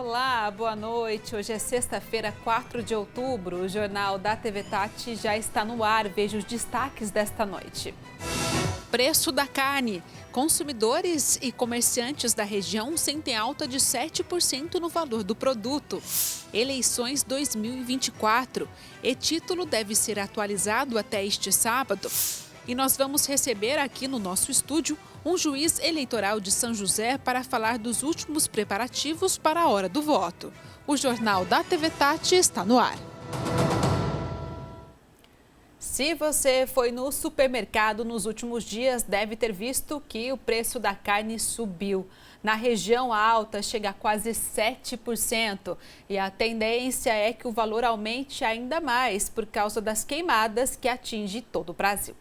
Olá, boa noite. Hoje é sexta-feira, 4 de outubro. O Jornal da TV Tati já está no ar. Veja os destaques desta noite. Preço da carne. Consumidores e comerciantes da região sentem alta de 7% no valor do produto. Eleições 2024. E-título deve ser atualizado até este sábado. E nós vamos receber aqui no nosso estúdio um juiz eleitoral de São José para falar dos últimos preparativos para a hora do voto. O Jornal da TV Tati está no ar. Se você foi no supermercado nos últimos dias, deve ter visto que o preço da carne subiu. Na região alta, chega a quase 7%. E a tendência é que o valor aumente ainda mais por causa das queimadas que atingem todo o Brasil.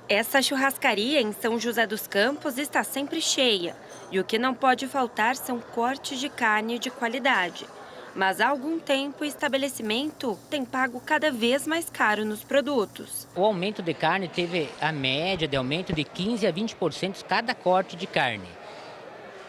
Essa churrascaria em São José dos Campos está sempre cheia. E o que não pode faltar são cortes de carne de qualidade. Mas há algum tempo o estabelecimento tem pago cada vez mais caro nos produtos. O aumento de carne teve a média de aumento de 15% a 20% cada corte de carne.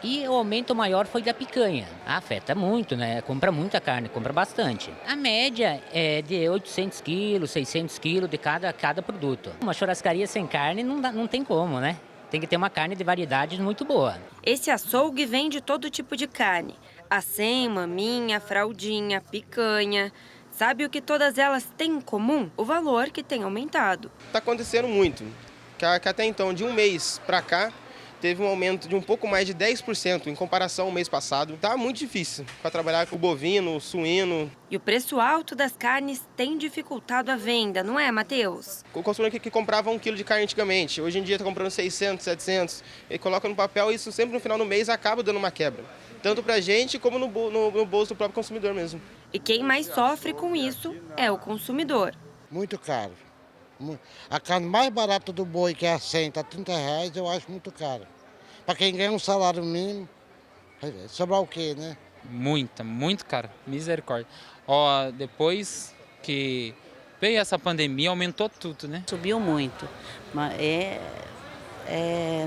E o aumento maior foi da picanha. Afeta muito, né? Compra muita carne, compra bastante. A média é de 800 quilos, 600 quilos de cada produto. Uma churrascaria sem carne não tem como, né? Tem que ter uma carne de variedade muito boa. Esse açougue vende todo tipo de carne. Acém, maminha, fraldinha, picanha. Sabe o que todas elas têm em comum? O valor que tem aumentado. Está acontecendo muito, que até então, de um mês para cá, teve um aumento de um pouco mais de 10% em comparação ao mês passado. Está muito difícil para trabalhar com o bovino, o suíno. E o preço alto das carnes tem dificultado a venda, não é, Matheus? O consumidor que comprava 1 quilo de carne antigamente, hoje em dia está comprando 600, 700. Ele coloca no papel e isso sempre no final do mês acaba dando uma quebra. Tanto para a gente como no bolso do próprio consumidor mesmo. E quem mais sofre com isso é o consumidor. Muito caro. A carne mais barata do boi, que é a 100, está R$30, eu acho muito caro. Para quem ganha um salário mínimo, sobrar o quê, né? Muito caro, misericórdia. Ó, depois que veio essa pandemia, aumentou tudo, né? Subiu muito, mas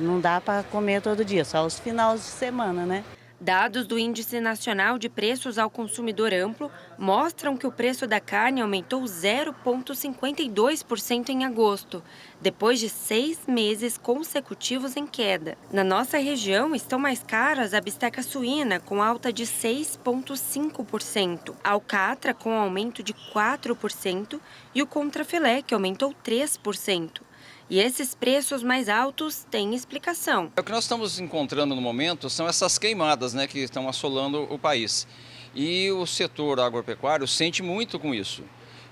não dá para comer todo dia, só os finais de semana, né? Dados do Índice Nacional de Preços ao Consumidor Amplo mostram que o preço da carne aumentou 0,52% em agosto, depois de 6 meses consecutivos em queda. Na nossa região estão mais caras a bisteca suína, com alta de 6,5%, a alcatra com aumento de 4% e o contrafilé, que aumentou 3%. E esses preços mais altos têm explicação. O que nós estamos encontrando no momento são essas queimadas, né, que estão assolando o país. E o setor agropecuário sente muito com isso.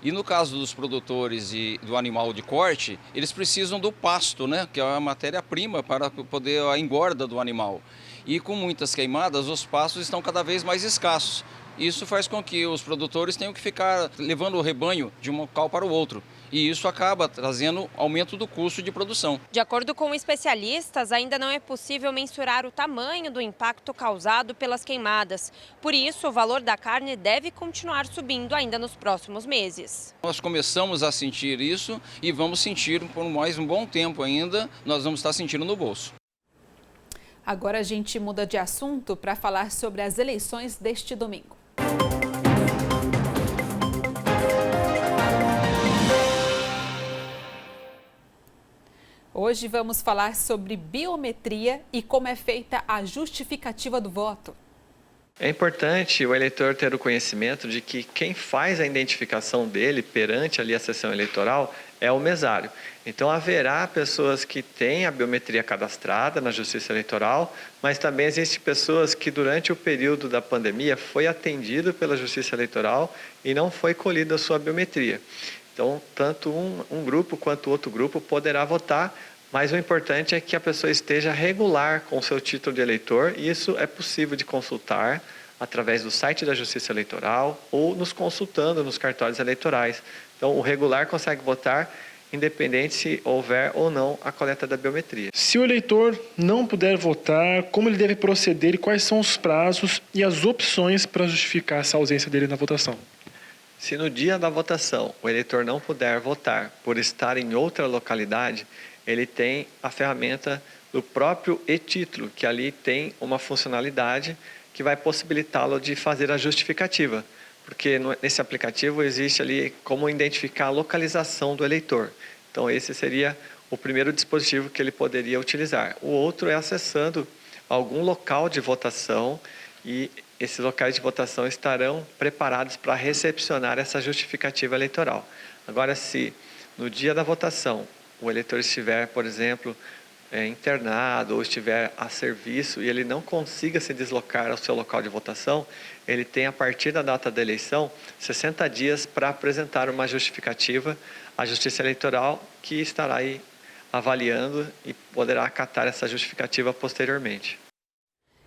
E no caso dos produtores e do animal de corte, eles precisam do pasto, né, que é a matéria-prima para poder a engorda do animal. E com muitas queimadas, os pastos estão cada vez mais escassos. Isso faz com que os produtores tenham que ficar levando o rebanho de um local para o outro. E isso acaba trazendo aumento do custo de produção. De acordo com especialistas, ainda não é possível mensurar o tamanho do impacto causado pelas queimadas. Por isso, o valor da carne deve continuar subindo ainda nos próximos meses. Nós começamos a sentir isso e vamos sentir por mais um bom tempo ainda, nós vamos estar sentindo no bolso. Agora a gente muda de assunto para falar sobre as eleições deste domingo. Hoje vamos falar sobre biometria e como é feita a justificativa do voto. É importante o eleitor ter o conhecimento de que quem faz a identificação dele perante ali a sessão eleitoral é o mesário. Então haverá pessoas que têm a biometria cadastrada na Justiça Eleitoral, mas também existem pessoas que durante o período da pandemia foi atendido pela Justiça Eleitoral e não foi colhida a sua biometria. Então, tanto um grupo quanto outro grupo poderá votar, mas o importante é que a pessoa esteja regular com o seu título de eleitor, e isso é possível de consultar através do site da Justiça Eleitoral ou nos consultando nos cartórios eleitorais. Então, o regular consegue votar, independente se houver ou não a coleta da biometria. Se o eleitor não puder votar, como ele deve proceder e quais são os prazos e as opções para justificar essa ausência dele na votação? Se no dia da votação o eleitor não puder votar por estar em outra localidade, ele tem a ferramenta do próprio e-título, que ali tem uma funcionalidade que vai possibilitá-lo de fazer a justificativa, porque nesse aplicativo existe ali como identificar a localização do eleitor. Então esse seria o primeiro dispositivo que ele poderia utilizar. O outro é acessando algum local de votação e esses locais de votação estarão preparados para recepcionar essa justificativa eleitoral. Agora, se no dia da votação o eleitor estiver, por exemplo, internado ou estiver a serviço e ele não consiga se deslocar ao seu local de votação, ele tem, a partir da data da eleição, 60 dias para apresentar uma justificativa à Justiça Eleitoral, que estará aí avaliando e poderá acatar essa justificativa posteriormente.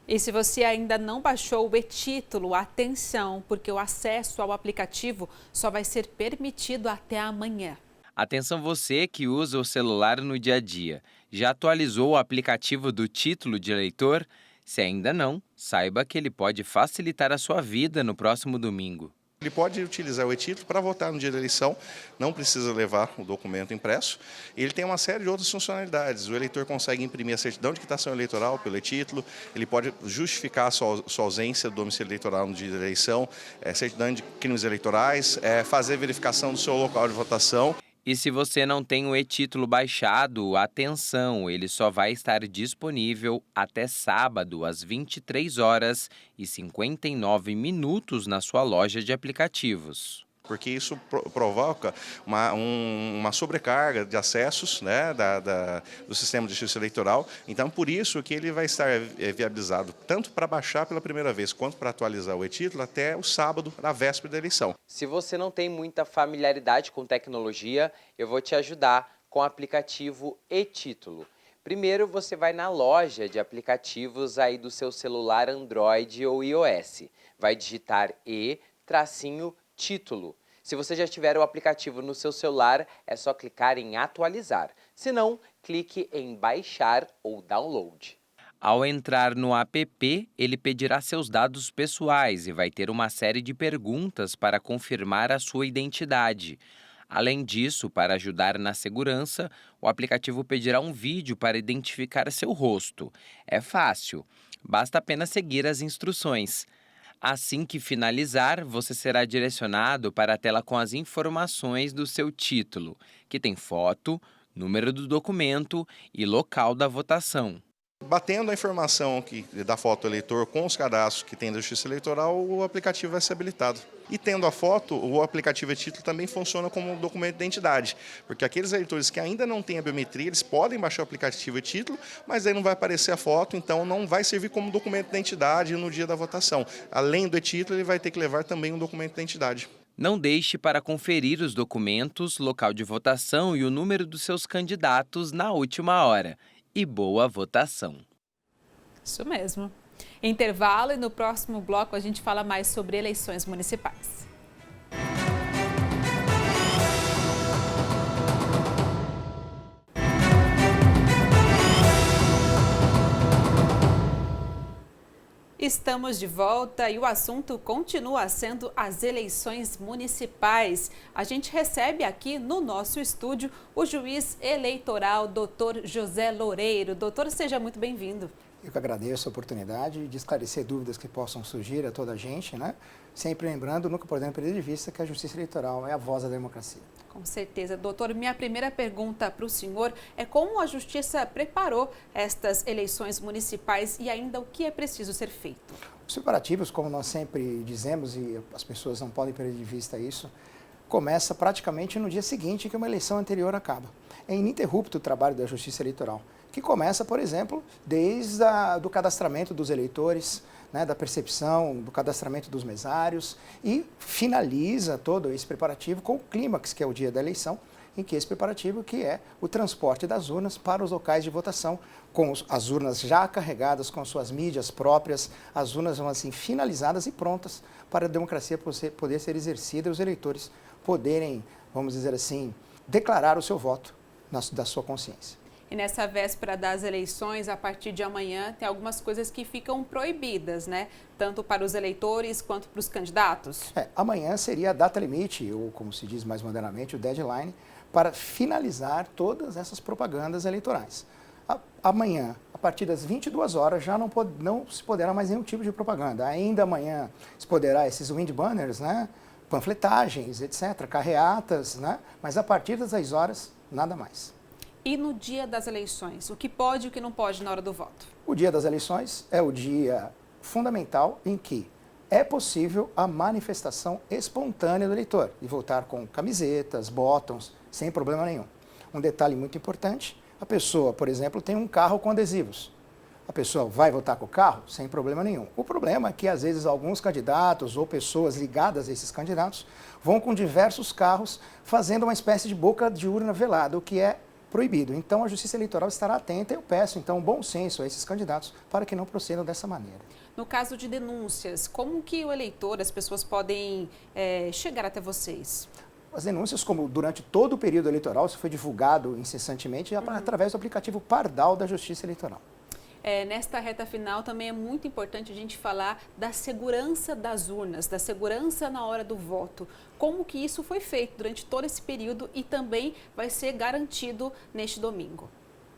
E se você ainda não baixou o e-Título, atenção, porque o acesso ao aplicativo só vai ser permitido até amanhã. Atenção você que usa o celular no dia a dia. Já atualizou o aplicativo do Título de Eleitor? Se ainda não, saiba que ele pode facilitar a sua vida no próximo domingo. Ele pode utilizar o e-Título para votar no dia da eleição, não precisa levar o documento impresso. Ele tem uma série de outras funcionalidades. O eleitor consegue imprimir a certidão de quitação eleitoral pelo e-Título, ele pode justificar a sua ausência do domicílio eleitoral no dia da eleição, certidão de crimes eleitorais, fazer verificação do seu local de votação. E se você não tem o e-Título baixado, atenção, ele só vai estar disponível até sábado, às 23h59 na sua loja de aplicativos. Porque isso provoca uma sobrecarga de acessos, né, do sistema de justiça eleitoral. Então, por isso que ele vai estar viabilizado tanto para baixar pela primeira vez, quanto para atualizar o e-Título até o sábado, na véspera da eleição. Se você não tem muita familiaridade com tecnologia, eu vou te ajudar com o aplicativo e-Título. Primeiro, você vai na loja de aplicativos aí do seu celular Android ou iOS. Vai digitar e-Título. Se você já tiver o aplicativo no seu celular, é só clicar em atualizar. Se não, clique em baixar ou download. Ao entrar no app, ele pedirá seus dados pessoais e vai ter uma série de perguntas para confirmar a sua identidade. Além disso, para ajudar na segurança, o aplicativo pedirá um vídeo para identificar seu rosto. É fácil, basta apenas seguir as instruções. Assim que finalizar, você será direcionado para a tela com as informações do seu título, que tem foto, número do documento e local da votação. Batendo a informação da foto do eleitor com os cadastros que tem da Justiça Eleitoral, o aplicativo vai ser habilitado. E tendo a foto, o aplicativo e-Título também funciona como um documento de identidade, porque aqueles eleitores que ainda não têm a biometria, eles podem baixar o aplicativo e-Título, mas aí não vai aparecer a foto, então não vai servir como documento de identidade no dia da votação. Além do e-Título, ele vai ter que levar também um documento de identidade. Não deixe para conferir os documentos, local de votação e o número dos seus candidatos na última hora. E boa votação. Isso mesmo. Intervalo e no próximo bloco a gente fala mais sobre eleições municipais. Estamos de volta e o assunto continua sendo as eleições municipais. A gente recebe aqui no nosso estúdio o juiz eleitoral, doutor José Loureiro. Doutor, seja muito bem-vindo. Eu que agradeço a oportunidade de esclarecer dúvidas que possam surgir a toda a gente, né? Sempre lembrando, nunca podemos perder de vista que a Justiça Eleitoral é a voz da democracia. Com certeza. Doutor, minha primeira pergunta para o senhor é como a Justiça preparou estas eleições municipais e ainda o que é preciso ser feito? Os preparativos, como nós sempre dizemos, e as pessoas não podem perder de vista isso, começa praticamente no dia seguinte que uma eleição anterior acaba. É ininterrupto o trabalho da Justiça Eleitoral, que começa, por exemplo, desde o cadastramento dos eleitores, né, da percepção, do cadastramento dos mesários e finaliza todo esse preparativo com o clímax, que é o dia da eleição, em que esse preparativo que é o transporte das urnas para os locais de votação, com as urnas já carregadas com suas mídias próprias, as urnas vão assim finalizadas e prontas para a democracia poder ser exercida e os eleitores poderem, vamos dizer assim, declarar o seu voto da sua consciência. E nessa véspera das eleições, a partir de amanhã, tem algumas coisas que ficam proibidas, né? Tanto para os eleitores quanto para os candidatos. Amanhã seria a data limite, ou como se diz mais modernamente, o deadline, para finalizar todas essas propagandas eleitorais. Amanhã, a partir das 22 horas, já não se poderá mais nenhum tipo de propaganda. Ainda amanhã se poderá esses wind banners, né? Panfletagens, etc., carreatas, né? Mas a partir das 10 horas, nada mais. E no dia das eleições, o que pode e o que não pode na hora do voto? O dia das eleições é o dia fundamental em que é possível a manifestação espontânea do eleitor e votar com camisetas, bottoms, sem problema nenhum. Um detalhe muito importante, a pessoa, por exemplo, tem um carro com adesivos. A pessoa vai votar com o carro sem problema nenhum. O problema é que, às vezes, alguns candidatos ou pessoas ligadas a esses candidatos vão com diversos carros fazendo uma espécie de boca de urna velada, o que é proibido. Então, a Justiça Eleitoral estará atenta e eu peço, então, bom senso a esses candidatos para que não procedam dessa maneira. No caso de denúncias, como que o eleitor, as pessoas podem chegar até vocês? As denúncias, como durante todo o período eleitoral, isso foi divulgado incessantemente através do aplicativo Pardal da Justiça Eleitoral. Nesta reta final também é muito importante a gente falar da segurança das urnas, da segurança na hora do voto. Como que isso foi feito durante todo esse período e também vai ser garantido neste domingo?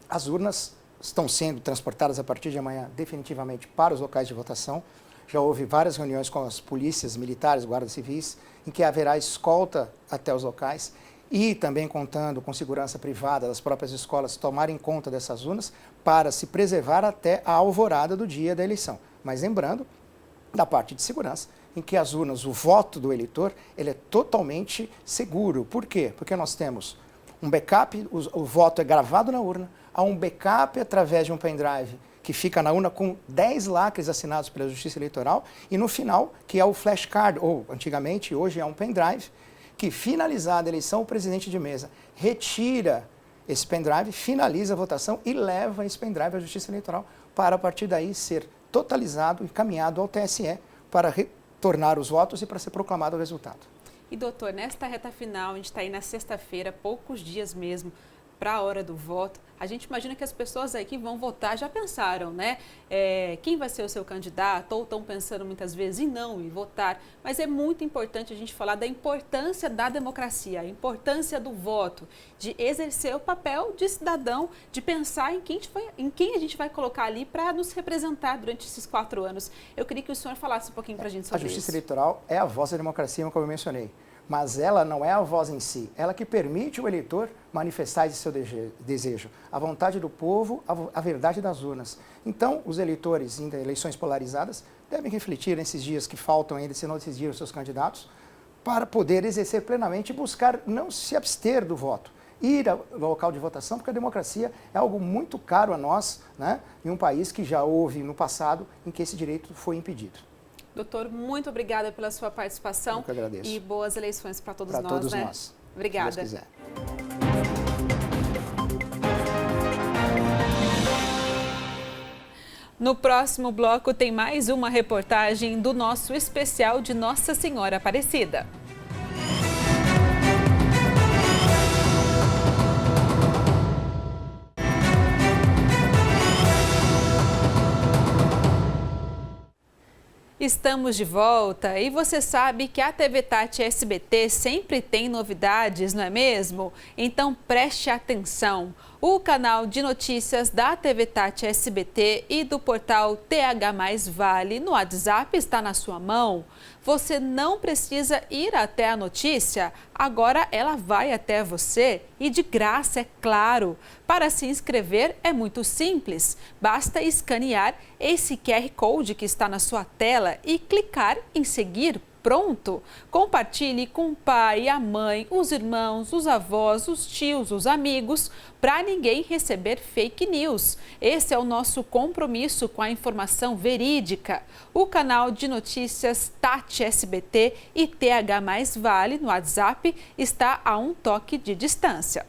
As urnas estão sendo transportadas a partir de amanhã definitivamente para os locais de votação. Já houve várias reuniões com as polícias militares, guardas civis, em que haverá escolta até os locais e também contando com segurança privada das próprias escolas tomarem conta dessas urnas para se preservar até a alvorada do dia da eleição. Mas lembrando, da parte de segurança, em que as urnas, o voto do eleitor, ele é totalmente seguro. Por quê? Porque nós temos um backup, o voto é gravado na urna, há um backup através de um pendrive que fica na urna com 10 lacres assinados pela Justiça Eleitoral e no final, que é o flashcard, ou antigamente, hoje é um pendrive, que finalizada a eleição, o presidente de mesa retira esse pendrive, finaliza a votação e leva esse pendrive à Justiça Eleitoral para, a partir daí, ser totalizado e encaminhado ao TSE para retornar os votos e para ser proclamado o resultado. E, doutor, nesta reta final, a gente está aí na sexta-feira, poucos dias mesmo para a hora do voto. A gente imagina que as pessoas aí que vão votar já pensaram, né? Quem vai ser o seu candidato? Ou estão pensando muitas vezes em não ir votar. Mas é muito importante a gente falar da importância da democracia, a importância do voto, de exercer o papel de cidadão, de pensar em quem a gente vai colocar ali para nos representar durante esses 4 anos. Eu queria que o senhor falasse um pouquinho para a gente sobre isso. A Justiça Eleitoral é a voz da democracia, como eu mencionei. Mas ela não é a voz em si, ela que permite o eleitor manifestar esse seu desejo, a vontade do povo, a verdade das urnas. Então, os eleitores em eleições polarizadas devem refletir nesses dias que faltam ainda, se não decidir os seus candidatos, para poder exercer plenamente e buscar não se abster do voto, ir ao local de votação, porque a democracia é algo muito caro a nós, né, em um país que já houve no passado em que esse direito foi impedido. Doutor, muito obrigada pela sua participação. Eu que agradeço. E boas eleições para todos nós, né? Para todos né? nós. Obrigada. Se Deus quiser. No próximo bloco tem mais uma reportagem do nosso especial de Nossa Senhora Aparecida. Estamos de volta e você sabe que a TV Tati SBT sempre tem novidades, não é mesmo? Então preste atenção. O canal de notícias da TV Tati SBT e do portal TH Mais Vale no WhatsApp está na sua mão. Você não precisa ir até a notícia, agora ela vai até você e de graça, é claro. Para se inscrever é muito simples, basta escanear esse QR Code que está na sua tela e clicar em seguir. Pronto! Compartilhe com o pai, a mãe, os irmãos, os avós, os tios, os amigos, para ninguém receber fake news. Esse é o nosso compromisso com a informação verídica. O canal de notícias Tati SBT e TH Mais Vale no WhatsApp está a um toque de distância.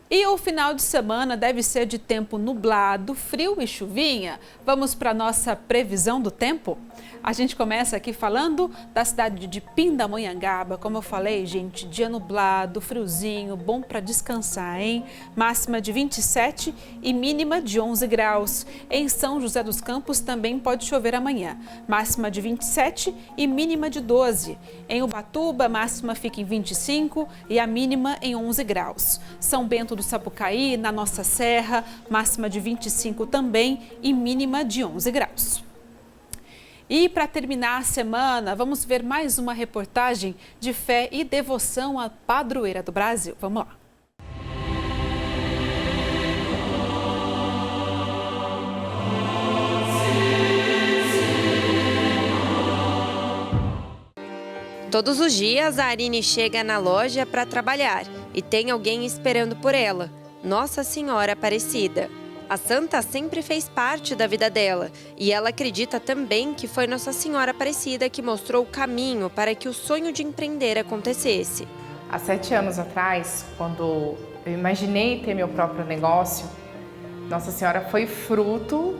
E o final de semana deve ser de tempo nublado, frio e chuvinha. Vamos para a nossa previsão do tempo? A gente começa aqui falando da cidade de Pindamonhangaba. Como eu falei, gente, dia nublado, friozinho, bom para descansar, hein? Máxima de 27 e mínima de 11 graus. Em São José dos Campos também pode chover amanhã. Máxima de 27 e mínima de 12. Em Ubatuba, máxima fica em 25 e a mínima em 11 graus. São Bento do Sapucaí, na nossa serra, máxima de 25 também e mínima de 11 graus. E para terminar a semana, vamos ver mais uma reportagem de fé e devoção à padroeira do Brasil. Vamos lá. Todos os dias, a Arine chega na loja para trabalhar e tem alguém esperando por ela, Nossa Senhora Aparecida. A santa sempre fez parte da vida dela e ela acredita também que foi Nossa Senhora Aparecida que mostrou o caminho para que o sonho de empreender acontecesse. Há 7 anos atrás, quando eu imaginei ter meu próprio negócio, Nossa Senhora foi fruto,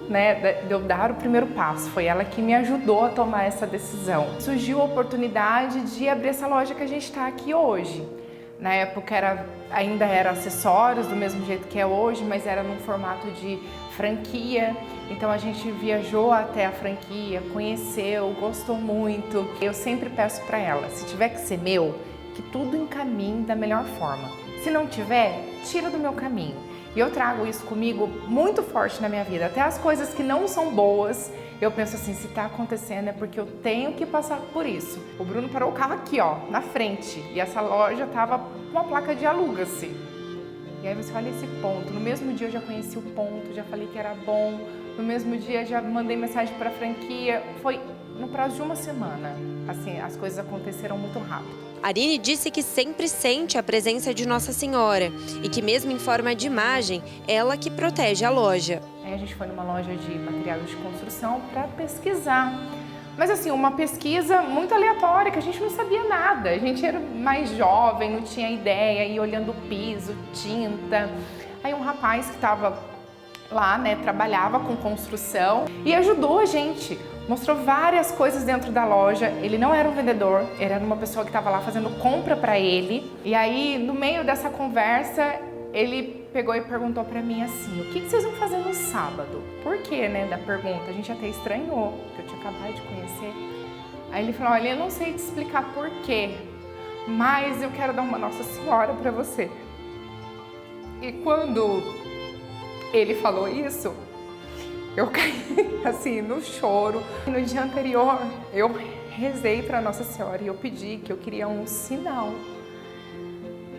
de eu dar o primeiro passo. Foi ela que me ajudou a tomar essa decisão. Surgiu a oportunidade de abrir essa loja que a gente está aqui hoje. Na época ainda era acessórios, do mesmo jeito que é hoje, mas era num formato de franquia. Então a gente viajou até a franquia, conheceu, gostou muito. Eu sempre peço para ela, se tiver que ser meu, que tudo encaminhe da melhor forma. Se não tiver, tira do meu caminho. E eu trago isso comigo muito forte na minha vida. Até as coisas que não são boas, eu penso assim, se está acontecendo é porque eu tenho que passar por isso. O Bruno parou o carro aqui, ó, na frente. E essa loja tava com uma placa de aluga-se. E aí você olha esse ponto. No mesmo dia eu já conheci o ponto, já falei que era bom. No mesmo dia já mandei mensagem para a franquia. Foi no prazo de uma semana. Assim, as coisas aconteceram muito rápido. Arine disse que sempre sente a presença de Nossa Senhora e que mesmo em forma de imagem, ela que protege a loja. Aí a gente foi numa loja de materiais de construção para pesquisar. Mas assim, uma pesquisa muito aleatória, que a gente não sabia nada. A gente era mais jovem, não tinha ideia, ia olhando o piso, tinta. Aí um rapaz que estava lá, trabalhava com construção e ajudou a gente. Mostrou várias coisas dentro da loja. Ele não era um vendedor, ele era uma pessoa que estava lá fazendo compra para ele. E aí, no meio dessa conversa, ele pegou e perguntou para mim assim, o que vocês vão fazer no sábado? Por quê, da pergunta? A gente até estranhou, porque eu tinha acabado de conhecer. Aí ele falou, olha, eu não sei te explicar por quê, mas eu quero dar uma Nossa Senhora para você. E quando ele falou isso, eu caí assim no choro. No dia anterior, eu rezei para Nossa Senhora e eu pedi que eu queria um sinal.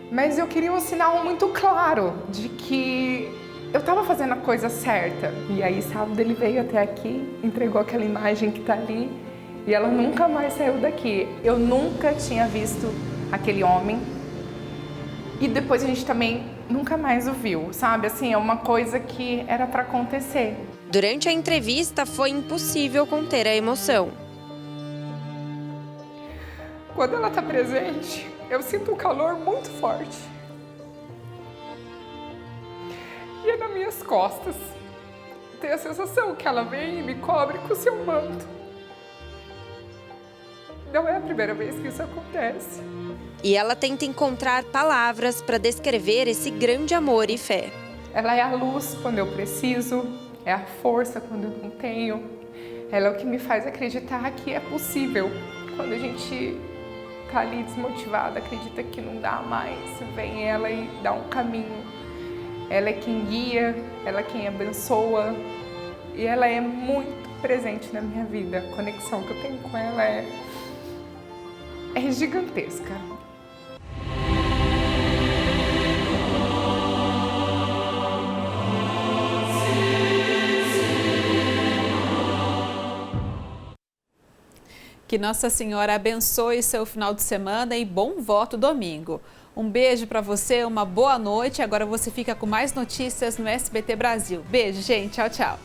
Mas eu queria um sinal muito claro de que eu estava fazendo a coisa certa. E aí, sábado, ele veio até aqui, entregou aquela imagem que está ali e ela nunca mais saiu daqui. Eu nunca tinha visto aquele homem e depois a gente também nunca mais o viu, sabe? Assim, é uma coisa que era para acontecer. Durante a entrevista, foi impossível conter a emoção. Quando ela está presente, eu sinto um calor muito forte. E é nas minhas costas. Tenho a sensação que ela vem e me cobre com o seu manto. Não é a primeira vez que isso acontece. E ela tenta encontrar palavras para descrever esse grande amor e fé. Ela é a luz quando eu preciso. É a força quando eu não tenho. Ela é o que me faz acreditar que é possível. Quando a gente tá ali desmotivada, acredita que não dá mais, vem ela e dá um caminho. Ela é quem guia, ela é quem abençoa. E ela é muito presente na minha vida. A conexão que eu tenho com ela é gigantesca. Que Nossa Senhora abençoe seu final de semana e bom voto domingo. Um beijo para você, uma boa noite. Agora você fica com mais notícias no SBT Brasil. Beijo, gente. Tchau, tchau.